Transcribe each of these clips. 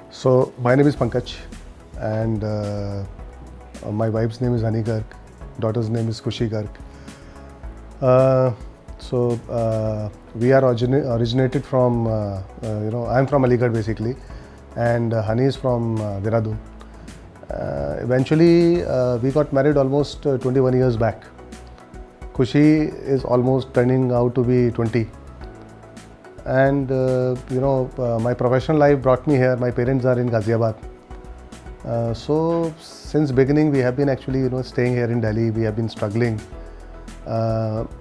So my name is Pankaj, and my wife's name is Hani Garg, daughter's name is Kushi Garg. Uh, we are originated from, I'm from Aligarh basically, and Hani is from Dehradun. Eventually, we got married almost 21 years back. Kushi is almost turning out to be 20. And my professional life brought me here. My parents are in Ghaziabad. So since beginning we have been actually staying here in Delhi. We have been struggling.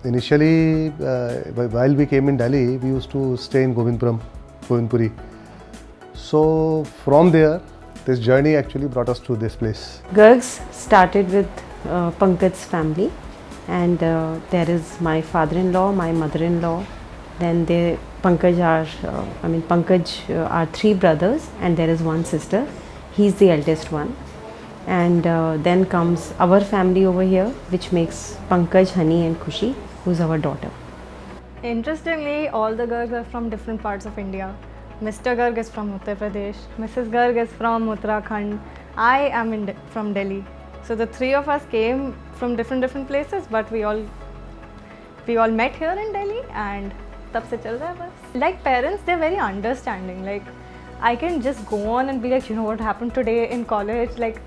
Initially, while we came in Delhi, we used to stay in Govindpuri. So from there, this journey actually brought us to this place. Gargs started with Pankaj's family, and there is my father-in-law, my mother-in-law. Then Pankaj are three brothers, and there is one sister. He's the eldest one. And then comes our family over here, which makes Pankaj, Hani and Kushi, who's our daughter. Interestingly, all the Gargs are from different parts of India. Mr. Garg is from Uttar Pradesh, Mrs. Garg is from Uttarakhand, I am from Delhi. So the three of us came from different places, but we all met here in Delhi, and tab se chal raha hai bas. Like parents, they're very understanding. Like I can just go on and be like, what happened today in college? Like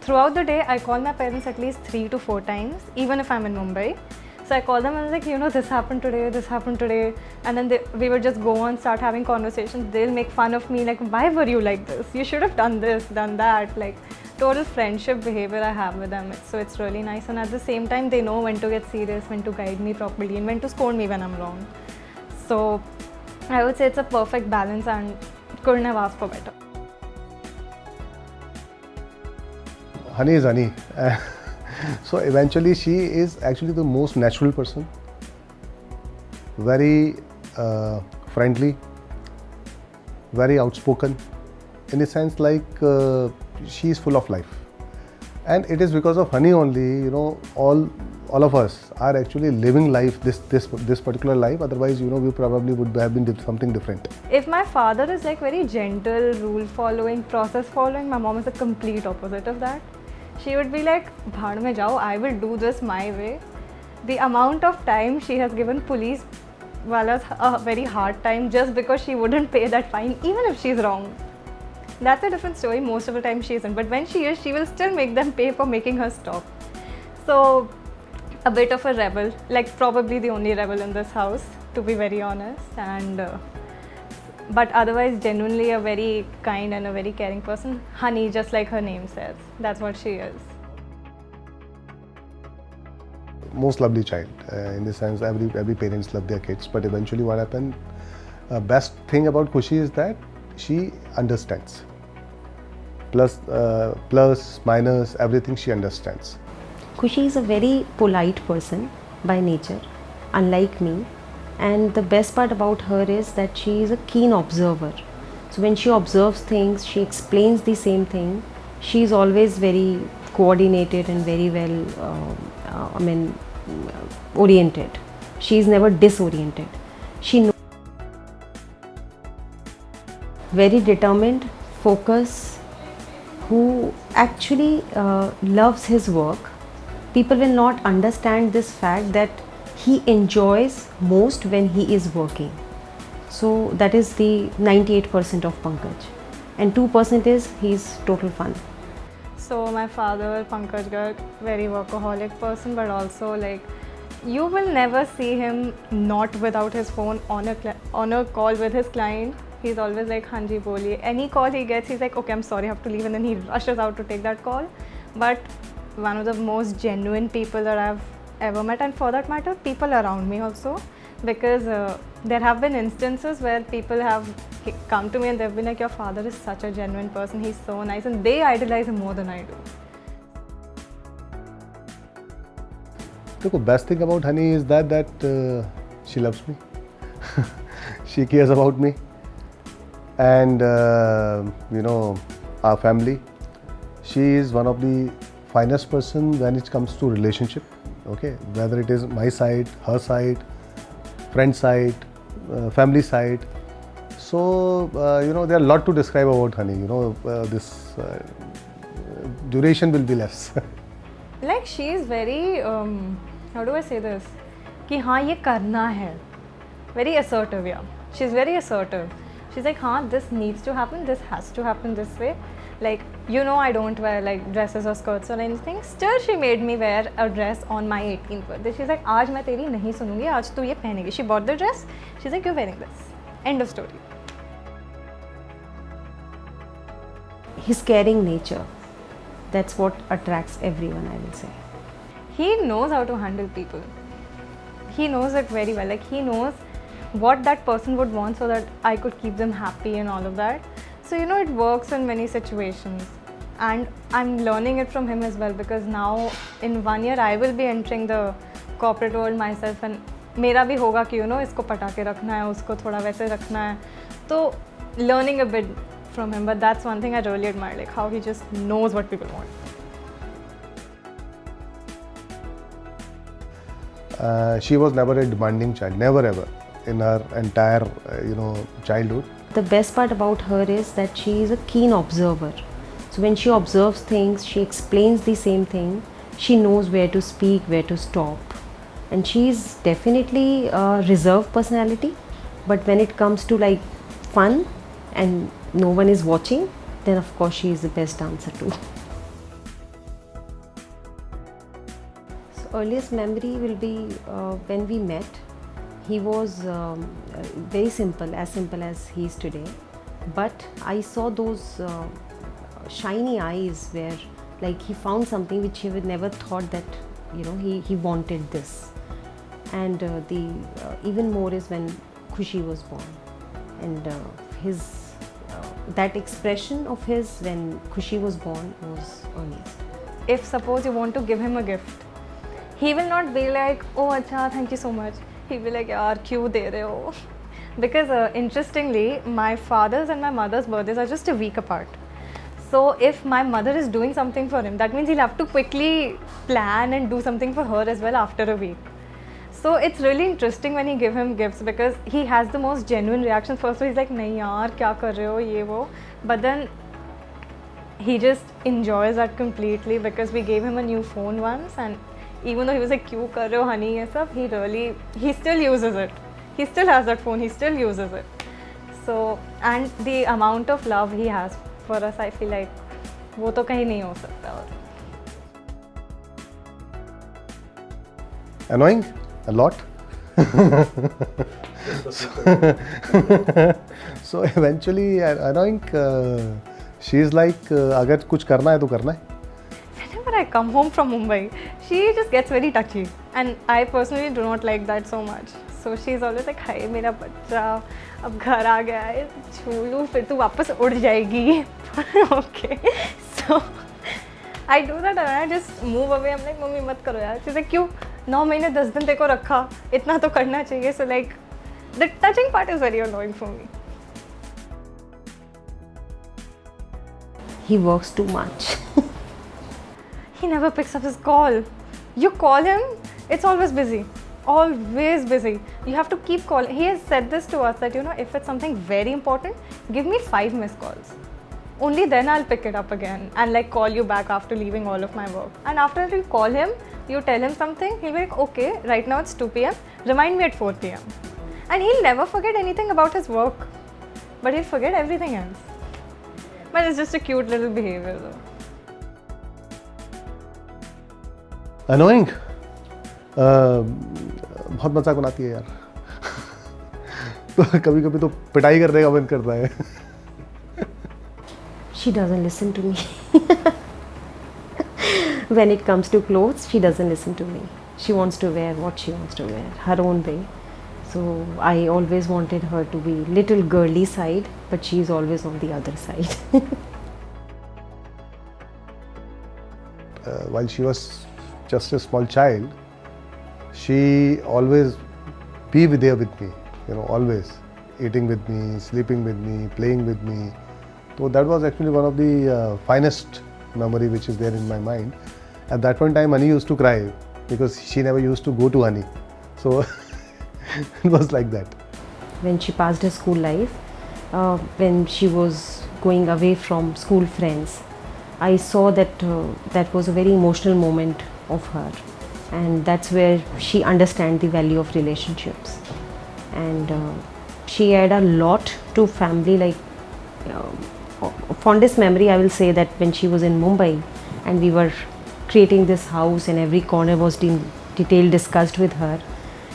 throughout the day, I call my parents at least 3 to 4 times, even if I'm in Mumbai. So I call them and I was like, this happened today. And then we would just go on, start having conversations. They'll make fun of me, like, why were you like this? You should have done this, done that. Like total friendship behavior I have with them. So it's really nice. And at the same time, they know when to get serious, when to guide me properly, and when to scold me when I'm wrong. So I would say it's a perfect balance, and couldn't have asked for better. Hani is Hani. So eventually she is actually the most natural person, very friendly, very outspoken, in a sense like she is full of life. And it is because of Hani only, all of us are actually living life, this particular life. Otherwise, we probably would have been something different. If my father is like very gentle, rule following, process following, my mom is the complete opposite of that. She would be like, "Bhaad mein jao, I will do this my way." The amount of time she has given police walas a very hard time just because she wouldn't pay that fine, even if she's wrong. That's a different story. Most of the time she isn't, but when she is, she will still make them pay for making her stop. So, a bit of a rebel, like probably the only rebel in this house, to be very honest. And but otherwise, genuinely a very kind and a very caring person. Honey, just like her name says, that's what she is. Most lovely child, in the sense every parents love their kids. But eventually, what happened? Best thing about Kushi is that she understands. Plus, minus, everything she understands. Kushi is a very polite person by nature, unlike me. And the best part about her is that she is a keen observer. So when she observes things, she explains the same thing. She is always very coordinated and very well, oriented. She is never disoriented. She knows. Very determined, focused, who actually loves his work. People will not understand this fact that he enjoys most when he is working. So that is the 98% of Pankaj. And 2% is he's total fun. So my father, Pankaj Garg, very workaholic person, but also like you will never see him not without his phone on a call with his client. He's always like, "Hanji, boliye." Any call he gets, he's like, "Okay, I'm sorry, I have to leave," and then he rushes out to take that call. But one of the most genuine people that I've ever met, and for that matter, people around me also, because there have been instances where people have come to me and they've been like, "Your father is such a genuine person, he's so nice," and they idolize him more than I do. The best thing about Hani is that she loves me. She cares about me. And our family. She is one of the finest person when it comes to relationship. Okay, whether it is my side, her side, friend side, family side. So, there are a lot to describe about honey. This duration will be less. Like she is very, how do I say this? कि हाँ ये करना है. Very assertive, yeah. She's very assertive. She's like, हाँ, this needs to happen. This has to happen this way. Like, I don't wear like dresses or skirts or anything. Still, she made me wear a dress on my 18th birthday. She's like, आज मैं तेरी नहीं सुनूंगी. आज तू ये पहनेगी. She bought the dress. She's like, you're wearing this. End of story. His caring nature, that's what attracts everyone, I will say. He knows how to handle people. He knows it very well. Like he knows what that person would want so that I could keep them happy and all of that. So it works in many situations, and I'm learning it from him as well, because now in 1 year I will be entering the corporate world myself, and मेरा भी होगा कि इसको पटा के रखना है, उसको थोड़ा वैसे रखना है. तो learning a bit from him, but that's one thing I really admire, like how he just knows what people want. She was never a demanding child, never ever, in her entire childhood. The best part about her is that she is a keen observer. So when she observes things, she explains the same thing. She knows where to speak, where to stop. And she is definitely a reserved personality. But when it comes to like fun and no one is watching, then of course she is the best dancer too. So earliest memory will be when we met. He was very simple as he is today, but I saw those shiny eyes where like he found something which he would never thought that he wanted this. And the even more is when Khushi was born, and his that expression of his when Khushi was born was amazing. If suppose you want to give him a gift, he will not be like, oh acha, thank you so much. He'll be like, yaar, kyun de rahe ho? Because interestingly, my father's and my mother's birthdays are just a week apart. So if my mother is doing something for him, that means he'll have to quickly plan and do something for her as well after a week. So it's really interesting when he give him gifts, because he has the most genuine reaction. First he's like, nahi yaar, kya kar rahe ho, ye wo. But then he just enjoys that completely, because we gave him a new phone once, and even though he was like, kyun kar rahe ho honey, ye sab, he still uses it. He still has that phone, he still uses it. So, and the amount of love he has for us, I feel like wo to kahin nahi ho sakta. Annoying? A lot. So eventually, annoying, she's like, अगर कुछ करना है तो करना है. Whenever I come home from Mumbai, she just gets very touchy, and I personally do not like that so much. So she's always like, "Hi, मेरा बच्चा अब घर आ गया है, छू लूँ फिर तू वापस उड़ जाएगी." Okay, so I do that and I just move away. I'm like, "mummy मत करो यार." She's like, "क्यों? 9 महीने 10 दिन तेरे को रखा, इतना तो करना चाहिए." So like, the touching part is very annoying for me. He works too much. He never picks up his call. You call him, it's always busy. Always busy. You have to keep calling. He has said this to us that, if it's something very important, give me 5 missed calls. Only then I'll pick it up again and like call you back after leaving all of my work. And after you call him, you tell him something, he'll be like, okay, right now it's 2 p.m. Remind me at 4 p.m. And he'll never forget anything about his work, but he'll forget everything else. But it's just a cute little behavior though. Annoying? बहुत मजाक बनाती है यार. तो कभी कभी तो पिटाई करने का मन करता है. She doesn't listen to me. When it comes to clothes, she doesn't listen to me. She wants to wear what she wants to wear, her own way. So I always wanted her to be little girly side, but she's always on the other side. While she was just a small child, she always be there with me, always eating with me, sleeping with me, playing with me. So that was actually one of the finest memory which is there in my mind. At that point in time, Honey used to cry because she never used to go to Honey. So it was like that. When she passed her school life, when she was going away from school friends. I saw that that was a very emotional moment of her, and that's where she understands the value of relationships. And she had a lot to family. Like fondest memory, I will say that when she was in Mumbai, and we were creating this house, and every corner was in detail discussed with her.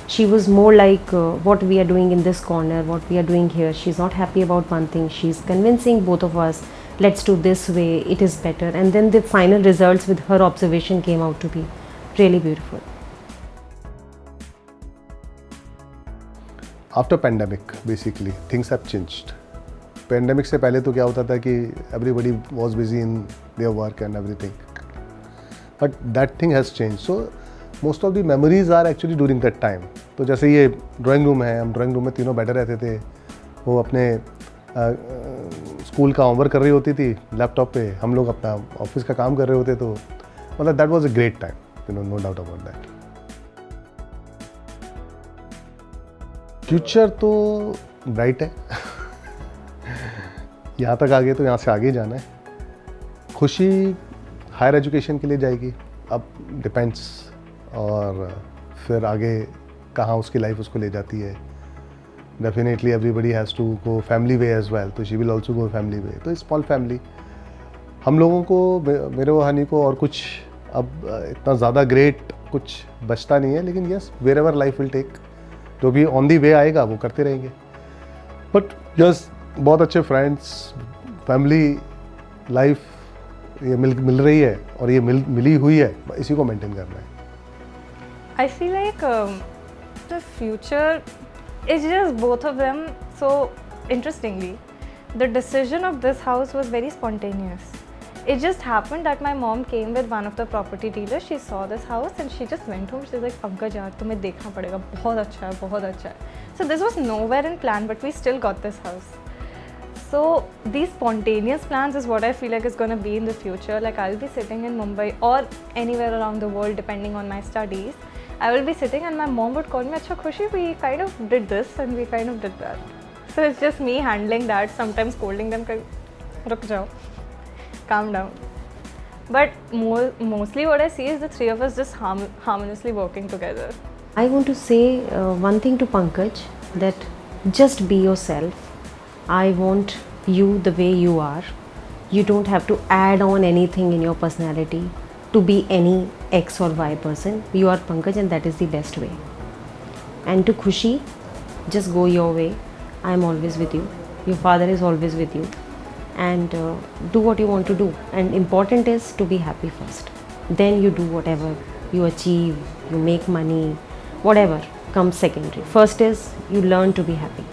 She was more like what we are doing in this corner, what we are doing here. She's not happy about one thing. She's convincing both of us, let's do this way, it is better. And then the final results with her observation came out to be really beautiful. After pandemic, basically, things have changed. Pandemic से पहले तो क्या होता था कि everybody was busy in their work and everything. But that thing has changed. So most of the memories are actually during that time. तो जैसे ये ड्राइंग रूम है, हम ड्राइंग रूम में तीनों बैठे रहते थे. वो अपने स्कूल का होमवर्क कर रही होती थी लैपटॉप पे, हम लोग अपना ऑफिस का काम कर रहे होते. तो मतलब that was a great time, you know, no doubt about that. Future तो ब्राइट है. यहाँ तक आ गए तो यहाँ से आगे जाना है. खुशी हायर एजुकेशन के लिए जाएगी, अब डिपेंड्स, और फिर आगे कहाँ उसकी लाइफ उसको ले जाती है. Definitely everybody has to go family way as well, तो she will also go family way. तो स्मॉल फैमिली हम लोगों को, मेरे वो हनी को, और कुछ अब इतना ज़्यादा ग्रेट कुछ बचता नहीं है. लेकिन yes, wherever life will take, जो भी ऑन दी वे आएगा वो करते रहेंगे. बट यस, बहुत अच्छे फ्रेंड्स, फैमिली लाइफ ये मिल रही है, और ये मिली हुई है, इसी को मेंटेन करना है. I feel like the future is just both of them. So interestingly, the decision of this house was very spontaneous. It just happened that my mom came with one of the property dealers. She saw this house and she just went home. She's like, "Pankaj yaar, तुम्हें देखना पड़ेगा, बहुत अच्छा है, बहुत अच्छा है." So this was nowhere in plan, but we still got this house. So these spontaneous plans is what I feel like is going to be in the future. Like I'll be sitting in Mumbai or anywhere around the world depending on my studies. I will be sitting and my mom would call me, "Acha Khushi, we kind of did this and we kind of did that." So it's just me handling that, sometimes scolding them, "Ruk jao, calm down." But mostly what I see is the three of us just harmoniously working together. I want to say one thing to Pankaj, that just be yourself. I want you the way you are. You don't have to add on anything in your personality to be any X or Y person. You are Pankaj and that is the best way. And to Khushi, just go your way. I am always with you. Your father is always with you. And do what you want to do. And important is to be happy first. Then you do whatever you achieve, you make money, whatever comes secondary. First is you learn to be happy.